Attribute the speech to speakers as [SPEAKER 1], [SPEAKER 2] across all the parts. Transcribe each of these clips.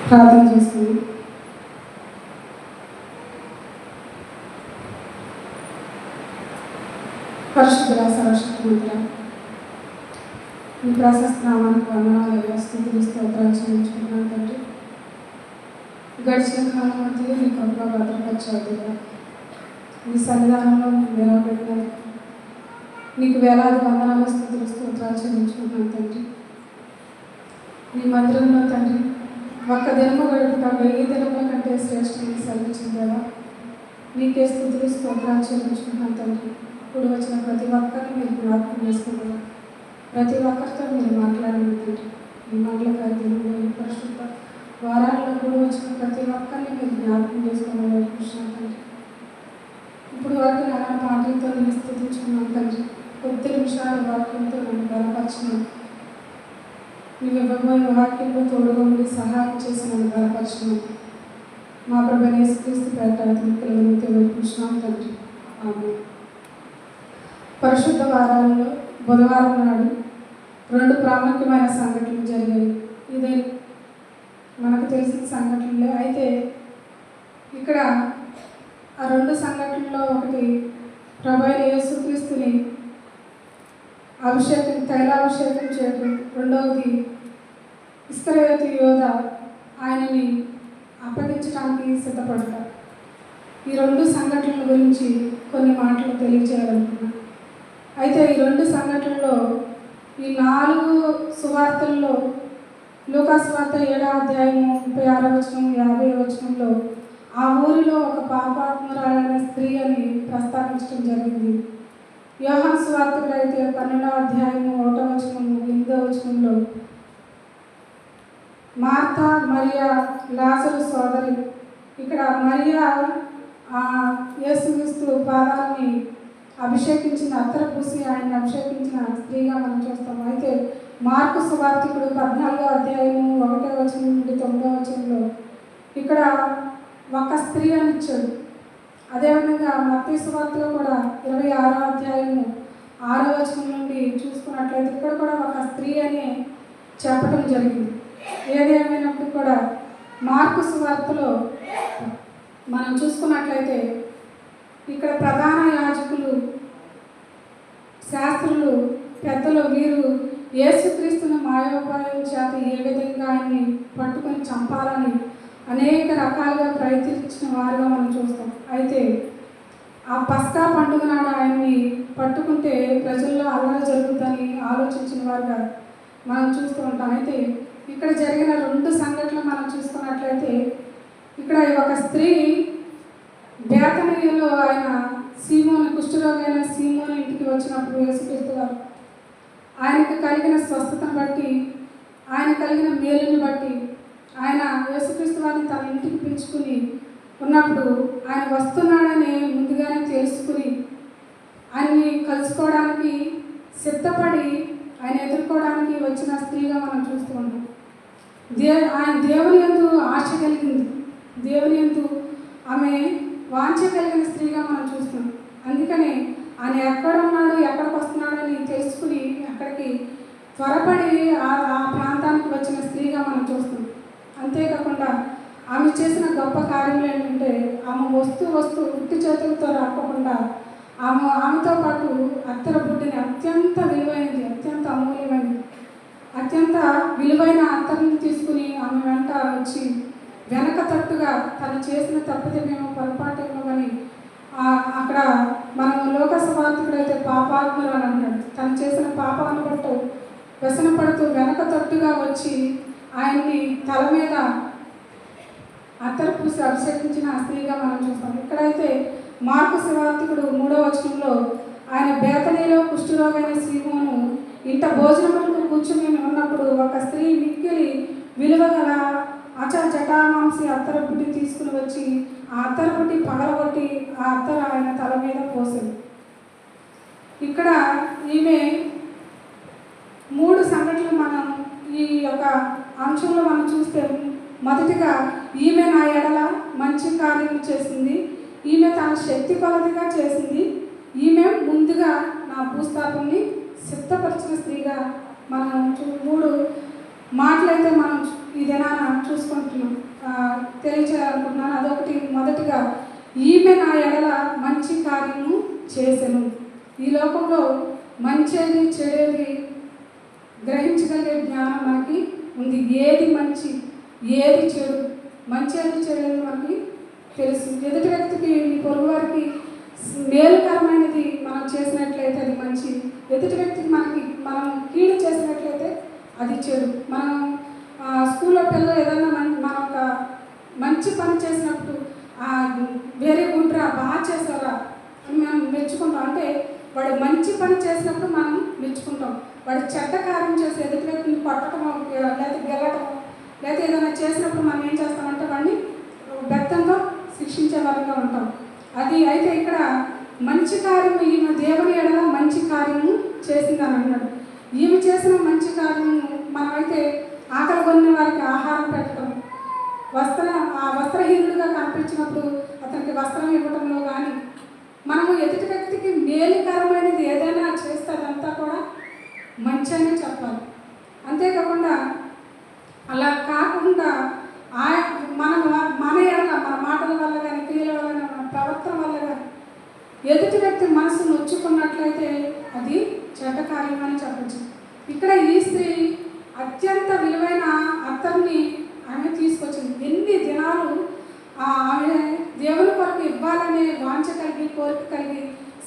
[SPEAKER 1] ప్రార్థన చేసుకుని పరిశుద్ధ సర్వశక్తిమంతుడా ఈ ప్రశస్త నామానికి వందనాలు స్తుతులు స్తోత్రాలు చెల్లించుకుంటున్నాను తండ్రి. గడిచిన కాలం మధ్య నీ కృపలో భద్రపరిచావు దేవా. నీ సన్నిధానంలో నిలవబెట్టినందుకు నీకు వేలాది వందనాలు స్తుతులు స్తోత్రాలు చెల్లించుకుంటున్నాను తండ్రి. నీ మందిరంలో తండ్రి ఒక్క దినము గడుపుట 1000 దినముల కంటే శ్రేష్టంగా సెలవిచ్చిందేవా. నీకే స్తుతులు స్తోత్రాలు చెల్లించుకుంటున్నాను తండ్రి. ఇప్పుడు వచ్చిన ప్రతి ఒక్కరిని మీరు జ్ఞాపకం చేసుకుంటున్నారు. ప్రతి ఒక్కరితో మీరు మాట్లాడండి తండ్రి. ఈ మండల కార్యక్రమంలో ఈ పరిశుద్ధ వారాల్లో కూడా వచ్చిన ప్రతి ఒక్కరిని మీరు జ్ఞాపకం చేసుకోవాలని అనుకుంటున్నాను తండ్రి. ఇప్పుడు వరకు నాన్న మాటలతో నేను స్థుతించుకున్నాను తండ్రి. కొద్ది నిమిషాల వాక్యంతో నన్ను బలపరిచినాను. నీవు ఇవ్వబోయే వాక్యంలో తోడుగా ఉండి సహాయం చేసి నన్ను బలపరిచినాను. మా ప్రభువైన యేసుక్రీస్తు పేరిట అతిథులతో వేడుకుంటున్నాం తండ్రి. ఆమేన్. పరిశుద్ధ వారాల్లో బుధవారం నాడు 2 ప్రాముఖ్యమైన సంఘటనలు జరిగాయి. ఇదే మనకు తెలిసిన సంఘటనలే. అయితే ఇక్కడ ఆ 2 సంఘటనల్లో ఒకటి ప్రభువైన యేసుక్రీస్తుని తైలాభిషేకం చేయడం, రెండవది ఇస్కరియోతు యోధ ఆయనని అప్పగించడానికి సిద్ధపడతారు. ఈ 2 సంఘటనల గురించి కొన్ని మాటలు తెలియజేయాలనుకున్నాను. అయితే ఈ 2 సంఘటనల్లో ఈ 4 సువార్తల్లో లూకాసు వార్త 7వ అధ్యాయము 36వ వచనం 50వ వచనంలో ఆ ఊరిలో ఒక పాపాత్మురాలైన స్త్రీ అని ప్రస్తావించడం జరిగింది. యోహాను సువార్తలో అయితే 12వ అధ్యాయము 1వ వచనము 8వ వచనంలో మార్తా మరియా లాజరు సోదరి. ఇక్కడ మరియా యేసుక్రీస్తు పాదాలని అభిషేకించిన అత్తరు పూసి ఆయన అభిషేకించిన స్త్రీగా మనం చూస్తాం. అయితే మార్కు సువార్తికుడు 14వ అధ్యాయము 1వ వచనం నుండి 9వ వచనంలో ఇక్కడ ఒక స్త్రీ అని ఇచ్చాడు. అదేవిధంగా మత్తయి సువార్తలో కూడా 26వ అధ్యాయము 6వ వచనం నుండి చూసుకున్నట్లయితే ఇక్కడ కూడా ఒక స్త్రీ అని చెప్పడం జరిగింది. ఏదేమైనప్పుడు కూడా మార్కు సువార్తలో మనం చూసుకున్నట్లయితే ఇక్కడ ప్రధాన యాజకులు, శాస్త్రులు, పెద్దలు వీరు యేసుక్రీస్తును మాయోపాయం చేత ఏ విధంగా ఆయన్ని పట్టుకొని చంపాలని అనేక రకాలుగా ప్రయత్నించిన వారుగా మనం చూస్తాం. అయితే ఆ పస్కా పండుగ నాడు ఆయన్ని పట్టుకుంటే ప్రజల్లో అల్లరి జరుగుతుందని ఆలోచించిన వారుగా మనం చూస్తూ ఉంటాం. అయితే ఇక్కడ జరిగిన 2 సంఘటనలు మనం చూసుకున్నట్లయితే ఇక్కడ ఒక స్త్రీ బేతనీయులో ఆయన సీమోను కుష్ఠరోగైన సీమోను ఇంటికి వచ్చినప్పుడు యేసుక్రీస్తు గారు ఆయనకు కలిగిన స్వస్థతను బట్టి, ఆయన కలిగిన మేలుని బట్టి ఆయన యేసుక్రీస్తు వారిని తన ఇంటికి పిలుచుకుని ఉన్నప్పుడు ఆయన వస్తున్నాడని ముందుగానే తెలుసుకుని ఆయన్ని కలుసుకోవడానికి సిద్ధపడి ఆయన ఎదుర్కోవడానికి వచ్చిన స్త్రీగా మనం చూస్తూ ఉంటాం. ఆయన దేవుని యందు ఆశ కలిగింది. దేవుని యందు ఆమె వాంఛ కలిగిన స్త్రీగా మనం చూస్తున్నాం. అందుకనే ఆయన ఎక్కడ ఉన్నాడు, ఎక్కడికి వస్తున్నాడని తెలుసుకుని అక్కడికి త్వరపడి ఆ ప్రాంతానికి వచ్చిన స్త్రీగా మనం చూస్తున్నాం. అంతేకాకుండా ఆమె చేసిన గొప్ప కార్యములు ఏంటంటే ఆమె వస్తూ ఉట్టి చేతులతో రాకుండా ఆమెతో పాటు అత్తర బుడ్డిని అత్యంత విలువైనది, అత్యంత అమూల్యమైనది, అత్యంత విలువైన అత్తర్ని తీసుకుని ఆమె వెంట వచ్చి వెనక తట్టుగా తను చేసిన తప్పిదమేమో పొరపాటేమో కానీ అక్కడ మనం లోకసవార్తకుడైతే పాపాత్ములు అని అంటాడు. తను చేసిన పాపాన్ని బట్టు వ్యసనపడుతూ వెనక తట్టుగా వచ్చి ఆయన్ని తల మీద అత్తరు పూసి అభిషేకించిన స్త్రీగా మనం చూస్తాం. ఇక్కడైతే మార్కు సువార్తికుడు 3వ వచనంలో ఆయన బేతనీలో కుష్ఠరోగైన సీమోను ఇంట భోజనములకు కూర్చుని ఉన్నప్పుడు ఒక స్త్రీ మిక్కిలి విలువగల జటామాంసి అత్తర బుడ్డి తీసుకుని వచ్చి ఆ అత్తర బుడ్డి పగలగొట్టి ఆ అత్తర ఆయన తల మీద పోసింది. ఇక్కడ ఈమె 3 సంఘటనలు మనం ఈ యొక్క అంశంలో మనం చూస్తే మొదటిగా ఈమె నా ఎడల మంచి కార్యం చేసింది, ఈమె తన శక్తి కొలదిగా చేసింది, ఈమె ముందుగా నా భూస్థాపనని సిద్ధపరిచిన స్త్రీగా మనం 3 మాటలైతే మనం ఈ దినాన చూసుకుంటున్నాం, తెలియచేయాలనుకుంటున్నాను. అదొకటి. మొదటిగా, ఈమె నా ఎడల మంచి కార్యము చేసెను. ఈ లోకంలో మంచిది చెడేది గ్రహించగలిగే జ్ఞానం మనకి ఉంది. ఏది మంచి, ఏది చెడు, మంచిది చెడేది మనకి తెలుసు. ఎదుటి వ్యక్తికి, మీ పొరుగు వారికి మేలుకరమైనది మనం చేసినట్లయితే అది మంచి. ఎదుటి వ్యక్తికి మనం కీడు చేసినట్లయితే అది చెడు. మనం స్కూల్లో పిల్లలు ఏదైనా మనం ఒక మంచి పని చేసినప్పుడు వెరీ గుడ్ రా, బాగా చేసారా అని మనం మెచ్చుకుంటాం. అంటే వాడు మంచి పని చేసినప్పుడు మనం మెచ్చుకుంటాం. వాడు చెడ్డ కార్యం చేసి ఎదుటి వ్యక్తిని కొట్టడమో లేకపోతే గెలటమో లేకపోతే ఏదైనా చేసినప్పుడు మనం ఏం చేస్తామంటే వాడిని బెత్తంతో శిక్షించే వారిగా ఉంటాం. అది అయితే ఇక్కడ మంచి కార్యము, ఈమె దేవుని ఎడల మంచి కార్యము చేసిందని అన్నాడు. ఈమె చేసిన మంచి కార్యము మనమైతే ఆకలి కొన్న వారికి ఆహారం పెట్టడం, వస్త్రహీనుడిగా కనిపించినప్పుడు అతనికి వస్త్రం ఇవ్వడంలో కానీ, మనము ఎదుటి వ్యక్తికి మేలుకరమైనది ఏదైనా చేస్తే అదంతా కూడా మంచి అనే చెప్పాలి. అంతేకాకుండా అలా కాకుండా మన ఎడల మన మాటల వల్ల కానీ, క్రియల వల్ల కానీ, మన ప్రవర్తన వల్ల కానీ ఎదుటి వ్యక్తి మనసు నొచ్చుకున్నట్లయితే అది చెడ్డ కార్యం అని చెప్పచ్చు. ఇక్కడ ఈ స్త్రీ అత్యంత విలువైన అత్తర్ని ఆమె తీసుకొచ్చింది. ఎన్ని దినాలు ఆమె దేవుని కొరకు ఇవ్వాలనే వాంఛ కలిగి, కోరిక కలిగి,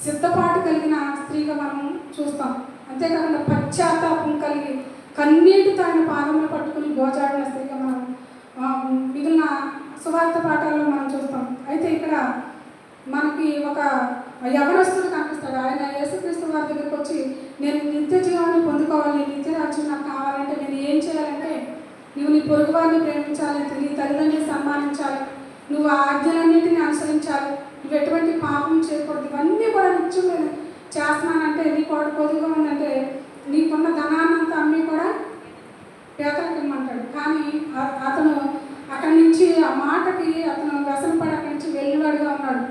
[SPEAKER 1] సిద్ధపాటు కలిగిన స్త్రీగా మనం చూస్తాం. అంతేకాకుండా పశ్చాత్తాపం కలిగి కన్నీటితో ఆయన పాదములు పట్టుకుని గోజాడిన స్త్రీగా మనం మిగిలిన సువార్త పాఠాల్లో మనం చూస్తాం. అయితే ఇక్కడ మనకి ఒక యవనస్తుడు కనిపిస్తాడు. ఆయన యేసుక్రీస్తు వారి దగ్గరికి వచ్చి, నేను నిత్య జీవాన్ని పొందుకోవాలి, నిత్య రాజ్యం నాకు కావాలంటే నేను ఏం చేయాలంటే, నువ్వు నీ పొరుగు వారిని ప్రేమించాలి, నీ తల్లిదండ్రులు సన్మానించాలి, నువ్వు ఆ ఆజ్ఞలన్నింటినీ అనుసరించాలి, నువ్వు ఎటువంటి పాపం చేయకూడదు, ఇవన్నీ కూడా నిత్యం చేస్తున్నానంటే నీకు వాడు పొదుగా ఉందంటే నీకున్న ధనాన్నంతా అమ్మి కూడా పేదలకు ఇమ్మంటాడు. కానీ అతను అక్కడి నుంచి ఆ మాటకి అతను వ్యసనపడి అక్కడి నుంచి వెళ్ళివాడుగా ఉన్నాడు.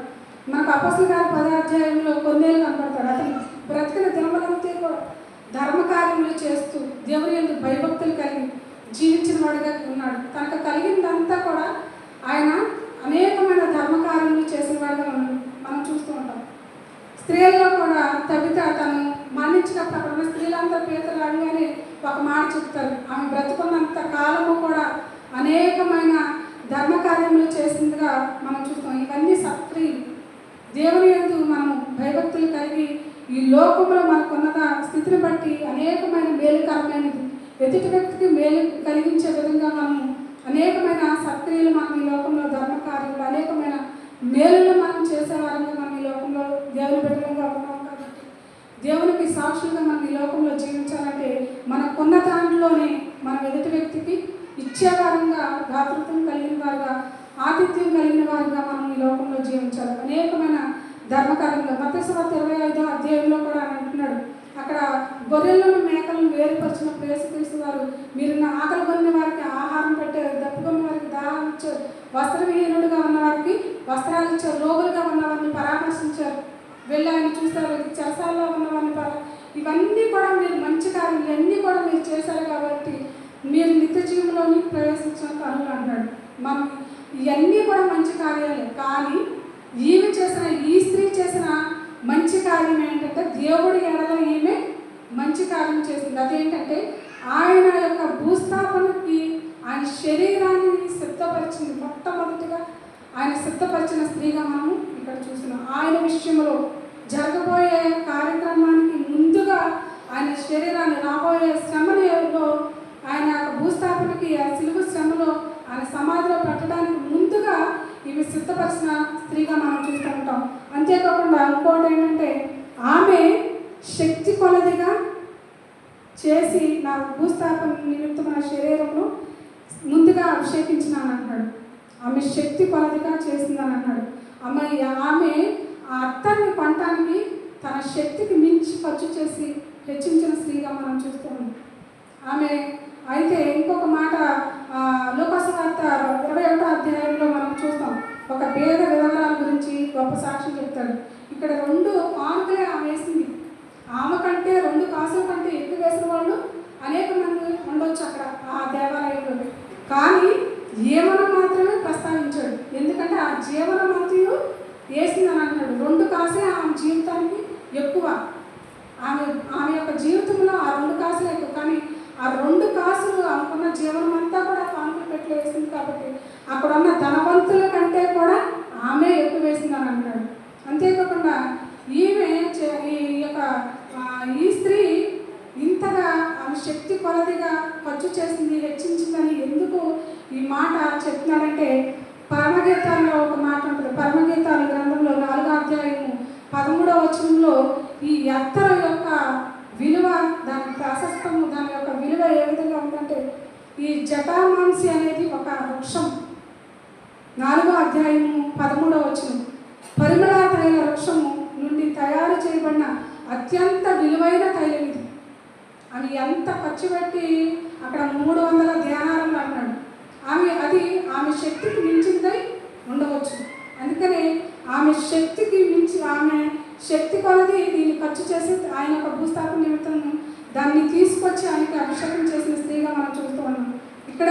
[SPEAKER 1] మనకు అపొస్తలుల కార్యాలు 10వ అధ్యాయంలో కొన్నేళ్ళు కనపడతాడు. అతను బ్రతికిన దినములంతా కూడా ధర్మకార్యములు చేస్తూ దేవుని యందు భయభక్తులు కలిగి జీవించిన వాడిగా ఉన్నాడు. తనకు కలిగిందంతా కూడా ఆయన అనేకమైన ధర్మకార్యములు చేసిన వాడిగా మనం చూస్తూ ఉంటాం. స్త్రీల్లో కూడా తబిత తను మరణించినప్పుడు అక్కడ ఉన్న స్త్రీలంతా పేదలు అనగానే ఒక మాట చెప్తారు, ఆమె బ్రతుకున్నంత కాలము కూడా అనేకమైన ధర్మకార్యములు చేసిందిగా మనం చూస్తాం. ఇవన్నీ సత్క్రియలు. దేవుని యందు మనము భయభక్తులు కలిగి ఈ లోకంలో మనకున్న స్థితిని బట్టి అనేకమైన మేలుకరమైనది, ఎదుటి వ్యక్తికి మేలు కలిగించే విధంగా మనము అనేకమైన సత్క్రియలు మనం ఈ లోకంలో, ధర్మకార్యాలు, అనేకమైన మేలులు మనం చేసేవారంగా మనం ఈ లోకంలో దేవుని బిడ్డలుగా ఉన్నాం. కాబట్టి దేవునికి సాక్షులుగా మనం ఈ లోకంలో జీవించాలంటే మనకున్న దాంట్లోనే మనం ఎదుటి వ్యక్తికి ఇచ్చేవారంగా, దాతృత్వం కలిగిన వారుగా, ఆతిథ్యం కలిగిన వారుగా మనం ఈ లోకంలో జీవించాలి. అనేకమైన ధర్మకార్యంలో మత్తయి సువార్త 25వ అధ్యాయంలో కూడా అంటున్నాడు, అక్కడ గొర్రెలను మేకలను వేరుపరిచినప్పుడు యేసుక్రీస్తు వారు, మీరు నా ఆకలి కొన్న వారికి ఆహారం పెట్టారు, దప్పుకొన్న వారికి దాహం ఇచ్చారు, వస్త్రవిహీనుడిగా ఉన్న వారికి వస్త్రాలు ఇచ్చారు, రోగులుగా ఉన్న వారిని పరామర్శించారు, వెళ్ళి ఆయన చూస్తారు, చెరసాల్లో ఉన్న వారిని ఇవన్నీ కూడా మీరు మంచి కార్యం, ఇవన్నీ కూడా మీరు చేశారు కాబట్టి మీరు నిత్య జీవంలోని ప్రవేశించిన కనులు అంటాడు. మనం ఇవన్నీ కూడా మంచి కార్యాలే. కానీ ఈమె చేసిన, ఈ స్త్రీ చేసిన మంచి కార్యం ఏంటంటే దేవుడి ఎడల ఈమె మంచి కార్యం చేసింది. అదేంటంటే ఆయన యొక్క భూస్థాపనకి ఆయన శరీరాన్ని సిద్ధపరిచింది. మొట్టమొదటిగా ఆయన సిద్ధపరిచిన స్త్రీగా మనం ఇక్కడ చూస్తున్నాం. ఆయన విషయంలో జరగబోయే కార్యక్రమానికి ముందుగా ఆయన శరీరాన్ని, రాబోయే శ్రమలో, ఆయన యొక్క భూస్థాపనకి ఆ సిలువ శ్రమలో ఆయన సమాధిలో పెట్టడానికి ముందుగా ఇవి సిద్ధపరిచిన స్త్రీగా మనం చూస్తూ ఉంటాం. అంతేకాకుండా ఇంకోటి ఏంటంటే ఆమె శక్తి కొలదిగా చేసి నా భూస్థాపన నిమిత్తం నా శరీరంలో ముందుగా అభిషేకించినాను అన్నాడు. ఆమె శక్తి కొలదిగా చేసిందని అన్నాడు. ఆమె ఆ అత్తర్ని కొనటానికి తన శక్తికి మించి ఖర్చు చేసి హెచ్చించిన స్త్రీగా మనం చూస్తాం. ఆమె అయితే ఇంకొక మాట లూకాసు వార్త 21వ అధ్యాయంలో మనం చూస్తాం. ఒక పేద విధవరాల గురించి గొప్ప సాక్ష్యం చెప్తాడు. ఇక్కడ 2 కానుకలే ఆమె వేసింది. ఆమె కంటే 2 కాసుల కంటే ఎక్కువ వేసిన వాళ్ళు అనేక మంది ఉండొచ్చు అక్కడ ఆ దేవాలయంలో. జీవనం మాత్రమే ప్రస్తావించాడు. ఎందుకంటే ఆ జీవనం అంతయు వేసిందని అంటున్నాడు. 2 కాసులే ఆమె జీవితానికి ఎక్కువ. ఆమె యొక్క జీవితంలో ఆ 2 కాసులే ఎక్కువ. కానీ ఆ 2 కాసులు ఆమెకున్న జీవనం అంతా కూడా కానుకలు పెట్టి వేసింది కాబట్టి అక్కడ ఉన్న ధనవంతుల కంటే కూడా ఆమె ఎక్కువ వేసిందని అంటున్నాడు. అంతేకాకుండా ఈమె ఈ స్త్రీ ఇంతగా ఆమె శక్తి కొలదిగా ఖర్చు చేసింది, హెచ్చించిందని ఎందుకు ఈ మాట చెప్తున్నాడంటే, పరమగీతాల్లో ఒక మాట ఉంటుంది. పరమగీతాల గ్రంథంలో 4వ అధ్యాయము 13వ వచనంలో ఈ అత్తరు యొక్క విలువ, దాని ప్రాశస్తము, దాని యొక్క విలువ ఏ విధంగా ఉందంటే, ఈ జటామాంసి అనేది ఒక వృక్షం. 4వ అధ్యాయము 13వ వచనం, పరిమళ తైల వృక్షము నుండి తయారు చేయబడిన అత్యంత విలువైన తైలం ఇది. అవి ఎంత ఖర్చు పెట్టి అక్కడ 300 ధ్యానాలను అన్నాడు. ఆమె శక్తికి మించిందై ఉండవచ్చు. అందుకనే ఆమె శక్తికి మించి, ఆమె శక్తి కొలది దీన్ని ఖర్చు చేసి ఆయన యొక్క భూస్థాపన నిమిత్తం దాన్ని తీసుకొచ్చి ఆయనకి అభిషేకం చేసిన స్త్రీగా మనం చూస్తూ ఉన్నాం. ఇక్కడ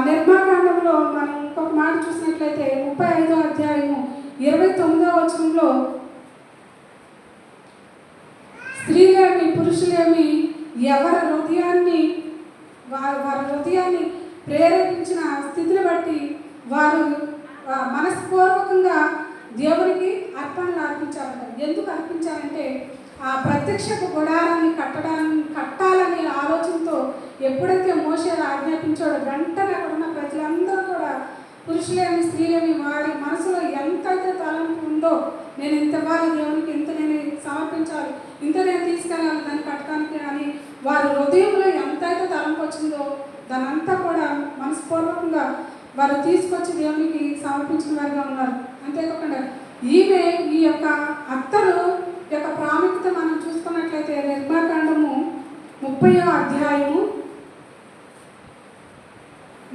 [SPEAKER 1] నిర్మాకాండంలో మనం ఇంకొక మాట చూసినట్లయితే 35వ అధ్యాయము 29వ వచనంలో, స్త్రీలేమి పురుషులేమి ఎవరి హృదయాన్ని ప్రేరేపించిన స్థితిని బట్టి వారు మనస్పూర్వకంగా దేవునికి అర్పణలు అర్పించాలట. ఎందుకు అర్పించాలంటే, ఆ ప్రత్యక్షపు గుడారాన్ని కట్టాలనే ఆలోచనతో ఎప్పుడైతే మోషే ఆజ్ఞాపించాడో వెంటనే అక్కడ ఉన్న ప్రజలందరూ కూడా, పురుషులేమి స్త్రీలేమి, వారి మనసులో ఎంతైతే తలంపు ఉందో, నేను ఇంత ఇవ్వాలి దేవునికి, ఇంత నేను సమర్పించాలి, ఇంత నేను తీసుకెళ్ళాలి దాన్ని కట్టడానికి అని వారి హృదయంలో ఎంతైతే తలంపు వచ్చిందో దానంతా కూడా మనస్పూర్వకంగా వారు తీసుకొచ్చి దేవునికి సమర్పించిన వారిగా ఉన్నారు. అంతేకాకుండా ఈమె ఈ యొక్క అత్తరు యొక్క ప్రాముఖ్యత మనం చూసుకున్నట్లయితే నిర్మాకాండము 30వ అధ్యాయము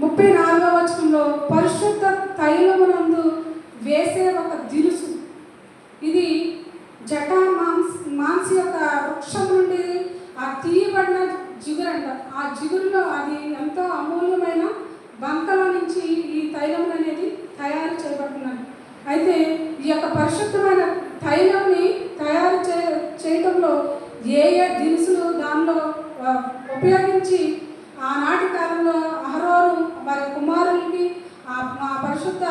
[SPEAKER 1] 34వ వచనంలో, పరిశుద్ధ తైలమునందు వేసే ఒక దినుసు ఇది మాంసి యొక్క వృక్షం నుండి ఆ తీయబడిన జిగురంట. ఆ జిగురులో అది ఎంతో అమూల్యమైన బంకల నుంచి ఈ తైలం అనేది తయారు చేయబడుతున్నది. అయితే ఈ యొక్క పరిశుద్ధమైన తైలంని తయారు చేయడంలో ఏ దినుసులు దానిలో ఉపయోగించి ఆనాటి కాలంలో అహరోను వారి కుమారులకి ఆ పరిశుద్ధ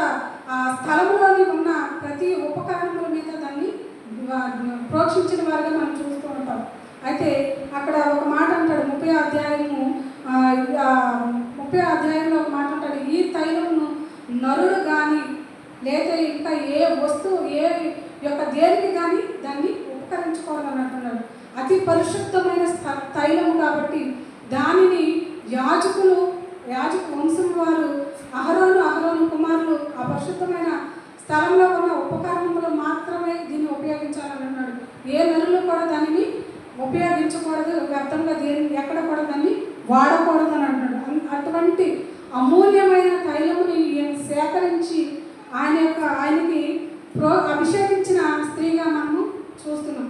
[SPEAKER 1] స్థలంలోని ఉన్న ప్రతి ఉపకరణముల మీద దాన్ని ప్రోక్షించిన వారిగా మనం చూస్తూ ఉంటాం. అయితే అక్కడ ఒక మాట అంటాడు 30వ అధ్యాయంలో ఒక మాట అంటాడు, ఈ తైలమును నరుడు కానీ లేదా ఇంకా ఏ వస్తువు ఏ యొక్క దేనికి కానీ దాన్ని ఉపకరించుకోవాలని అంటున్నాడు. అతి పరిశుద్ధమైన తైలము కాబట్టి దానిని యాజక వంశం వారు అహరోను కుమారులు ఆ పరిశుద్ధమైన స్థలంలో ఉన్న ఉపకరణములు మాత్రమే దీన్ని ఉపయోగించాలని అన్నాడు. ఏ నరులు కూడా దానిని ఉపయోగించకూడదు, వ్యర్థంగా దేని ఎక్కడ కూడా దాన్ని వాడకూడదు అని అంటున్నాడు. అటువంటి అమూల్యమైన తైలముని సేకరించి ఆయనకి అభిషేకించిన స్త్రీగా మనము చూస్తున్నాం.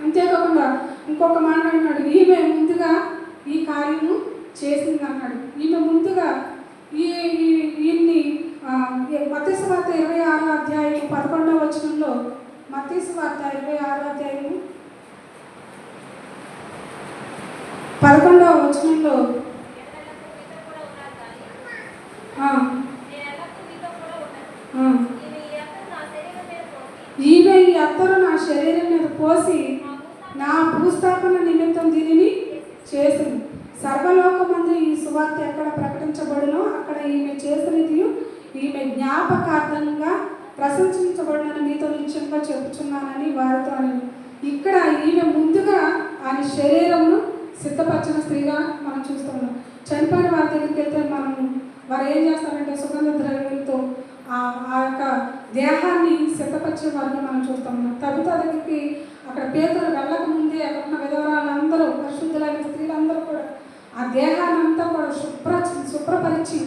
[SPEAKER 1] అంతేకాకుండా ఇంకొక మాట అన్నాడు, ఈమె ముందుగా ఈ కార్యము చేసింది అన్నాడు. ఈమె ముందుగా ఈయన్ని మత్తయి సువార్త 26వ అధ్యాయం 11వ వచనంలో, మత్తయి సువార్త 26వ అధ్యాయము 11వ వచనంలో, ఈమె ఈ అత్తరు నా శరీరం మీద పోసి నా భూస్థాపన నిమిత్తం దీనిని చేసింది. సర్వలోకమందు ఈ సువార్త ఎక్కడ ప్రకటించబడునో అక్కడ ఈమె చేసినది ఈమె జ్ఞాపకార్థంగా ప్రశంసించబడినని మీతో నిశ్చయంగా చెప్పుచున్నానని వారితో అని. ఇక్కడ ఈమె ముందుగా ఆయన శరీరమును సిద్ధపరిచిన స్త్రీగా మనం చూస్తున్నాం. చనిపోయిన వారి దగ్గరికి వెళ్తే వారు ఏం చేస్తారంటే సుగంధ ద్రవ్యాలతో ఆ యొక్క దేహాన్ని సిద్ధపరిచే వారిని మనం చూస్తాం. తబిత దగ్గరికి అక్కడ పేతురు వెళ్ళక ముందే అక్కడ ఉన్న విధవరాలందరూ, పరిశుద్ధులైన స్త్రీలందరూ కూడా ఆ దేహాన్ని అంతా కూడా శుభ్రపరిచి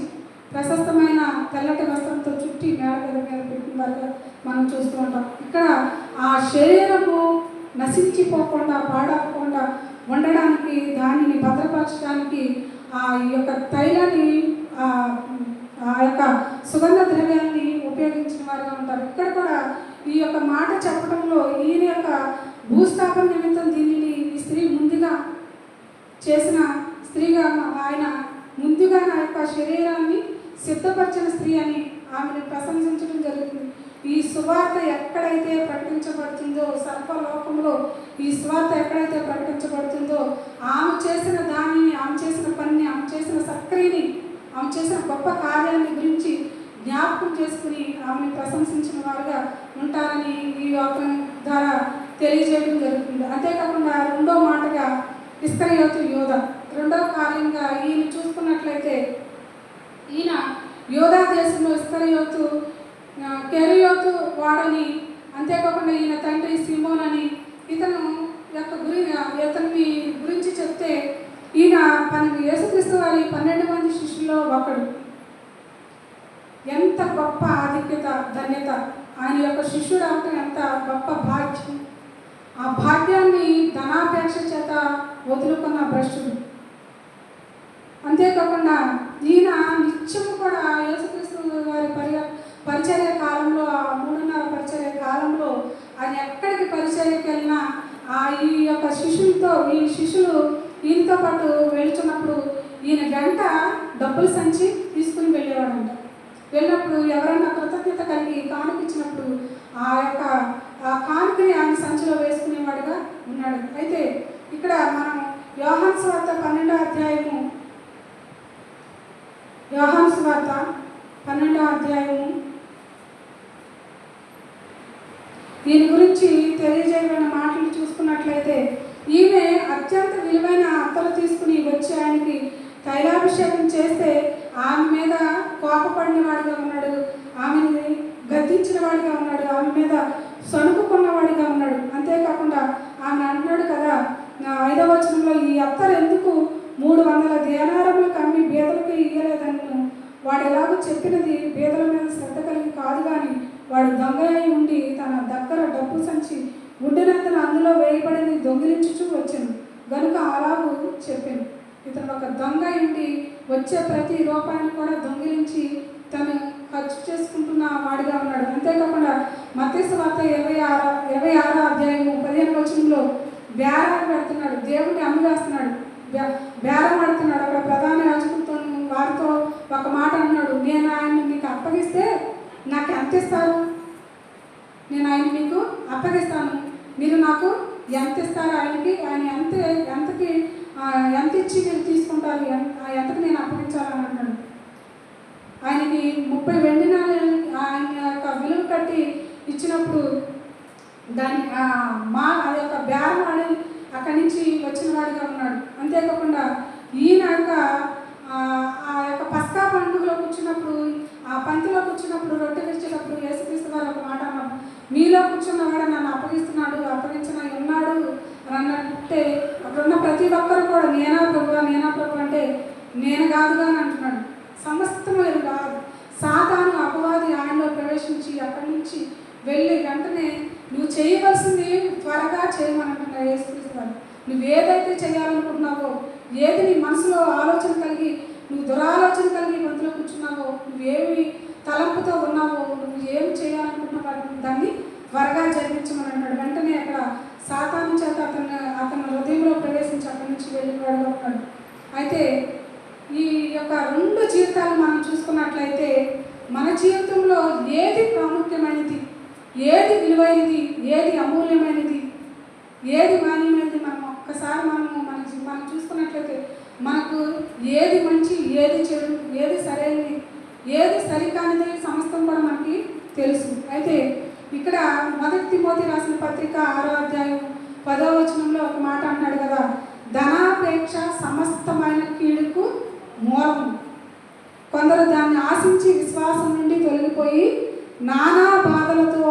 [SPEAKER 1] ప్రశస్తమైన తెల్లటి వస్త్రంతో చుట్టి మేడ మీద పెట్టిన వారిగా మనం చూస్తూ ఉంటాం. ఇక్కడ ఆ శరీరము నశించిపోకుండా పాడకుండా ఉండడానికి, దానిని భద్రపరచడానికి ఆ యొక్క తైలాన్ని ఆ యొక్క సుగంధ ద్రవ్యాన్ని ఉపయోగించిన వారుగా ఉంటారు. ఇక్కడ కూడా ఈ యొక్క మాట చెప్పడంలో ఈయన యొక్క భూస్థాపన నిమిత్తం దీనిని ఈ స్త్రీ ముందుగా చేసిన స్త్రీగా ఆయన ముందుగా నా యొక్క శరీరాన్ని సిద్ధపరిచిన స్త్రీ అని ఆమెను ప్రశంసించడం జరుగుతుంది. ఈ సువార్త ఎక్కడైతే ప్రకటించబడుతుందో, సర్వలోకంలో ఈ సువార్త ఎక్కడైతే ప్రకటించబడుతుందో ఆమె చేసిన దానిని, ఆమె చేసిన పనిని, ఆమె చేసిన సక్రియని, ఆమె చేసిన గొప్ప కార్యాన్ని గురించి జ్ఞాపకం చేసుకుని ఆమెను ప్రశంసించిన వారుగా ఉంటారని ఈ వాక్యం ద్వారా తెలియజేయడం జరుగుతుంది. అంతేకాకుండా రెండో మాటగా ఇస్కరియోతు యోధ, రెండవ కార్యంగా ఈయన చూసుకున్నట్లయితే ఈయన యోధా దేశంలో ఇస్కరియోతు కెరియోతు వాడని, అంతేకాకుండా ఈయన తండ్రి సిమోన్ అని ఇతని గురించి చెప్తే ఈయన యేసుక్రీస్తు వారి 12 మంది శిష్యుల్లో ఒకడు. ఎంత గొప్ప ఆధిక్యత, ధన్యత! ఆయన యొక్క శిష్యుడు అవటం ఎంత గొప్ప భాగ్యం! ఆ భాగ్యాన్ని ధనాపేక్ష చేత వదులుకున్న భ్రష్టుడు. అంతేకాకుండా ఈయన నిత్యము కూడా యేసుక్రీస్తు వారి పరిచర్య కాలంలో, ఆ 3.5 పరిచర్య కాలంలో ఆయన ఎక్కడికి పరిచర్యకి వెళ్ళినా ఈ యొక్క శిష్యులు ఈయనతో పాటు వెళుతున్నప్పుడు ఈయన వెంట డబ్బులు సంచి తీసుకుని వెళ్ళేవాడంట. వెళ్ళినప్పుడు ఎవరైనా కృతజ్ఞత కలిగి కానుకిచ్చినప్పుడు ఆ యొక్క కానుకని ఆయన సంచిలో వేసుకునేవాడుగా ఉన్నాడు. అయితే ఇక్కడ మనం యోహాను సువార్త 12వ అధ్యాయము, యోహాను సువార్త 12వ అధ్యాయము దీని గురించి తెలియజేయబడిన మాటలు చూసుకున్నట్లయితే ఈమె అత్యంత విలువైన అత్తలు తీసుకుని వచ్చి ఆయనకి తైలాభిషేకం చేస్తే ఆమె మీద కోపపడిన వాడిగా ఉన్నాడు, ఆమెని గద్దించిన వాడిగా ఉన్నాడు, ఆమె మీద సణుకుకున్నవాడిగా ఉన్నాడు. అంతేకాకుండా ఆమె అంటున్నాడు కదా 5వ వచనంలో, ఈ అత్తరు ఎందుకు 300 దేనారములకు అమ్మి బీదలకు ఇయ్యలేదన్ను. వాడు ఎలాగో చెప్పినది బీదల మీద శ్రద్ధ కలిగి కాదు, కానీ వాడు దొంగ అయి ఉండి తన దగ్గర డబ్బు సంచి ఉండినంతను అందులో వేయబడింది దొంగిలించుచూ వచ్చాను గనుక అలాగూ చెప్పాను. ఇతను ఒక దొంగ ఉండి వచ్చే ప్రతి రూపాయిని కూడా దొంగిలించి తను ఖర్చు చేసుకుంటున్న వాడిగా ఉన్నాడు. అంతేకాకుండా మత్తయి సువార్త 26వ అధ్యాయము 15వ వచనంలో బేరాలు పెడుతున్నాడు, దేవుడిని అమ్మివేస్తున్నాడు, బేరం ఆడుతున్నాడు. అక్కడ ప్రధాన యాజకులతో వారితో ఒక మాట అన్నాడు, నేను ఆయన్ని మీకు అప్పగిస్తే నాకు ఎంత ఇస్తారు? నేను ఆయన మీకు అప్పగిస్తాను, మీరు నాకు ఎంత ఇస్తారు? ఆయన ఎంత ఇచ్చి మీరు తీసుకుంటారు, ఎంతకు నేను అప్పగించాలని అన్నాడు. ఆయనకి 30 వెండి నాణేలు ఆయన యొక్క విలువ కట్టి ఇచ్చినప్పుడు దాని అది యొక్క బేరం ఆడి అక్కడి నుంచి వచ్చిన వాడిగా ఉన్నాడు. అంతేకాకుండా ఈయన ఆ యొక్క పస్కా పండుగలో కూర్చున్నప్పుడు, ఆ పంక్తిలో కూర్చున్నప్పుడు, రొట్టె తెచ్చేటప్పుడు యేసుక్రీస్తు వారు ఒక మాట అన్నారు, మీలో కూర్చున్నవాడు నన్ను అప్పగించున్నాడు ఉన్నాడు అని అన్నట్టే అక్కడున్న ప్రతి ఒక్కరు కూడా నేనా ప్రభు అంటే నేను కాదుగా అని అంటున్నాడు. సమస్తము కాదు, సాతాను అపవాది ఆయనలో ప్రవేశించి అక్కడి నుంచి వెళ్ళి వెంటనే నువ్వు చేయవలసింది త్వరగా చేయమనంటున్నాడు యేసుక్రీస్తు వారు. నువ్వు ఏదైతే చేయాలనుకుంటున్నావో, ఏది నీ మనసులో ఆలోచన కలిగి నువ్వు దురాలోచన కలిగి గొంతులో కూర్చున్నావో, నువ్వేమి తలంపుతో ఉన్నావో, నువ్వు ఏం చేయాలనుకుంటున్నావో దాన్ని త్వరగా జరిపించమని అన్నాడు. వెంటనే అక్కడ సాతాను చేత అతను హృదయంలో ప్రవేశించి అక్కడి నుంచి వెళ్ళినవాడుగా ఉన్నాడు. అయితే ఈ యొక్క 2 జీవితాలు మనం చూసుకున్నట్లయితే మన జీవితంలో ఏది ప్రాముఖ్యమైనది, ఏది విలువైనది, ఏది అమూల్యమైనది, ఏది మాన్యమైనది మనం ఒక్కసారి మనం చూసుకున్నట్లయితే మనకు ఏది మంచి, ఏది చెడు, ఏది సరైనది, ఏది సరికానిది సమస్తం కూడా మనకి తెలుసు. అయితే ఇక్కడ 1 తిమోతి రాసిన పత్రిక 6వ అధ్యాయం 10వ వచనంలో ఒక మాట అన్నాడు కదా, ధనాపేక్ష సమస్తమైన కీడుకు మూలము. కొందరు దాన్ని ఆశించి విశ్వాసం నుండి తొలగిపోయి నానా బాధలతో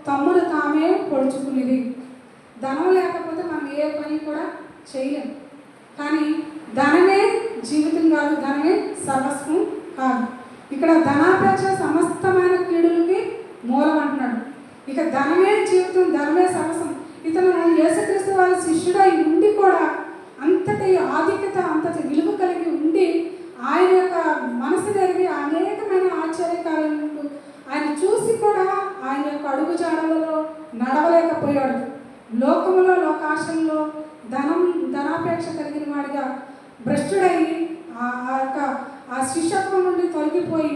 [SPEAKER 1] తమ్మును తామే పొడుచుకునేది. ధనం లేకపోతే మనం ఏ పని కూడా చేయలేము, కానీ ధనమే జీవితం కాదు, ధనమే సర్వస్వం కాదు. ఇక్కడ ధనాపేక్ష సమస్తమైన కీడులకి మూలం అంటున్నాడు. ఇక ధనమే జీవితం, ధనమే సర్వస్వం. ఇతను యేసుక్రీస్తు వారి శిష్యుడై ఉండి కూడా అంతటి ఆధిక్యత, అంతటి విలువ కలిగి ఉండి ఆయన యొక్క మనసు జరిగి అనేకమైన అడుగుజాడలలో నడవలేకపోయాడు. లోకములో లోకాశంలో ధనాపేక్ష కలిగిన వాడిగా భ్రష్టుడై ఆ శిష్యత్వం నుండి తొలగిపోయి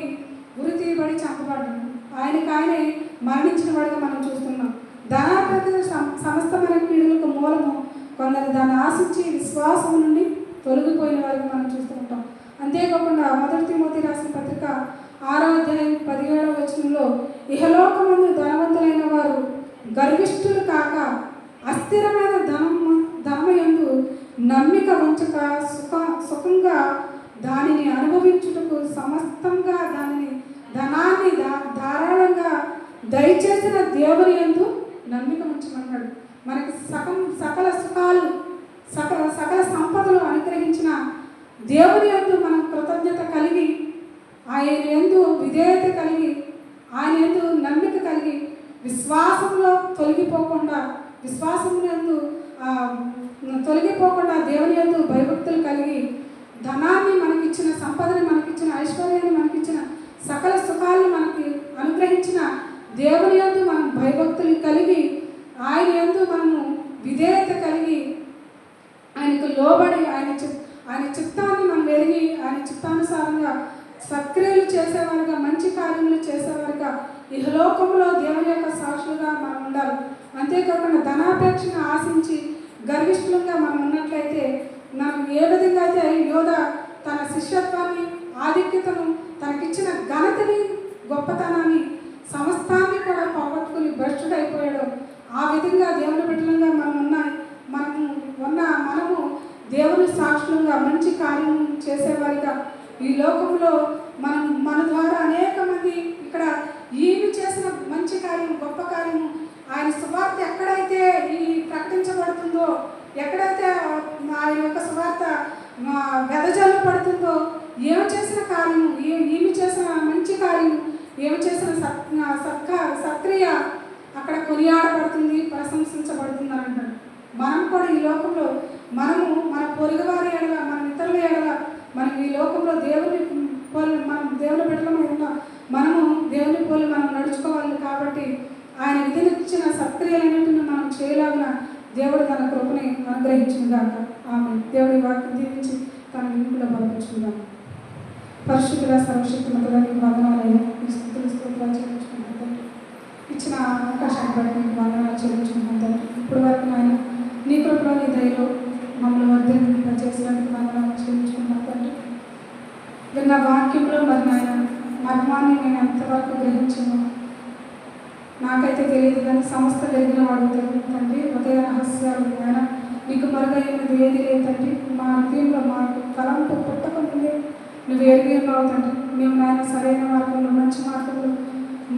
[SPEAKER 1] ఉరి తీయబడి చంపబడ్డాడు. ఆయనే మరణించిన వాడిగా మనం చూస్తున్నాం. ధనాపేక్ష సమస్తమైన కీడులకు మూలము. కొందరు దాన్ని ఆశించి విశ్వాసం నుండి తొలగిపోయిన వారిని మనం చూస్తూ ఉంటాం. అంతేకాకుండా 1 తిమోతి రాసిన పత్రిక 6వ అధ్యాయం 17వ వచనంలో ఇహలోకమందు ధనవంతులైన వారు గర్విష్ఠులు కాక అస్థిరమైన ధనమయందు నమ్మిక ఉంచక సుఖంగా దానిని అనుభవించుటకు సమస్తంగా ధనాన్ని ధారాళంగా దయచేసిన దేవుని యందు నమ్మిక ఉంచమన్నాడు. మనకి సకల సుఖాలు సకల సంపదలు అనుగ్రహించిన దేవుని యందు మనం కృతజ్ఞత కలిగి, ఆయన యందు విధేయత కలిగి, ఆయన యందు నమ్మిక కలిగి, విశ్వాసంలో తొలగిపోకుండా దేవుని యందు భయభక్తులు కలిగి, ధనాన్ని మనకిచ్చిన, సంపదని మనకిచ్చిన, ఐశ్వర్యాన్ని మనకిచ్చిన, సకల సుఖాలను మనకి అనుగ్రహించిన దేవుని యందు మనం భయభక్తులు కలిగి, ఆయన యందు మనము విధేయత కలిగి, ఆయనకు లోబడి ఆయన చిత్తాన్ని మనం ఎరిగి, ఆయన చిత్తానుసారంగా సక్రియలు చేసేవారుగా, మంచి కార్యములు చేసేవారుగా ఇహలోకంలో దేవుని యొక్క సాక్షులుగా మనం ఉండాలి. అంతేకాకుండా ధనాపేక్షను ఆశించి గర్విష్ఠులుగా మనం ఉన్నట్లయితే, మనం ఏ విధంగా అయితే యోధ తన శిష్యత్వాన్ని, ఆధిక్యతను, తనకిచ్చిన ఘనతని, గొప్పతనాన్ని, సమస్తాన్ని కూడా పోగొట్టుకుని భ్రష్టుడైపోయాడు. ఆ విధంగా దేవుని బిడ్డలుగా మనము దేవుని సాక్షులుగా మంచి కార్యం చేసేవారిగా ఈ లోకంలో మన ద్వారా అనేక మంది ఇక్కడ ఈయన చేసిన మంచి కార్యం, గొప్ప కార్యము, ఆయన సువార్త ఎక్కడైతే ప్రకటించబడుతుందో, ఎక్కడైతే ఆయన యొక్క సువార్త వెదజల్లబడుతుందో, ఏమి చేసిన కార్యము, ఈమె చేసిన మంచి కార్యము, ఏమి చేసిన సక్రియ అక్కడ కొనియాడబడుతుంది, ప్రశంసించబడుతుంది అని అంటాడు. మనం కూడా ఈ లోకంలో మనము మన పొరుగువారి ఎడల, మన ఇతరుల ఎడల, మనం ఈ లోకంలో మనం దేవుని బిడ్డలమై ఉన్నాం. మనము దేవుని పోలి మనం నడుచుకోవాలి. కాబట్టి ఆయన విధినిచ్చిన సత్క్రియలన్నింటినీ మనం చేయలాగిన దేవుడు తన కృపని అనుగ్రహించుగాక. ఆమె దేవుడి వాక్యం దీవించి తన వినుకులో బలపరుచుకుందాం. పరిశుద్ధుల సర్వశక్తిమంతుల నీకు వందనాలయ్యా, నీ స్తుతులు స్తోత్రాలు చెల్లించుకుంటాం. ఇచ్చిన అవకాశాన్ని బట్టి నీకు వందనాలు చెల్లించుకుంటాం. ఇప్పుడు వరకు ఆయన నీ కృపలో, నీ దయలో మమ్మల్ని వర్ధిల్ల చేసినందుకు వందనాలు చెల్లించుకుంటాం. తండ్రి, విన్న వాక్యంలో మరి నాయన మర్మాన్ని నేను ఎంతవరకు గ్రహించాను నాకైతే తెలియదు, కానీ సమస్త వెలిగిన వాడు తండ్రి. ఉదయ రహస్యాలు ఆయన నీకు మరుగైనది ఏది లేదు తండ్రి. మా హృదయంలో మాకు తలంపు పుట్టకముందే నువ్వు ఎరిగి ఉన్నావు తండ్రి. మేము నాయన సరైన మార్గంలో, మంచి మార్గంలో,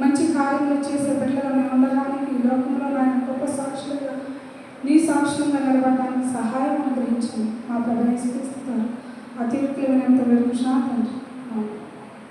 [SPEAKER 1] మంచి కార్యములు చేసే బిడ్డలుగా మేము ఉండడానికి, ఈ లోకంలో నాయన గొప్ప సాక్షులుగా, నీ సాక్షులుగా నిలబడడానికి సహాయం అనుగ్రహించండి. మా ప్రభు యేసుక్రీస్తు అతి విలువైనంత వెలుగునా తండ్రి.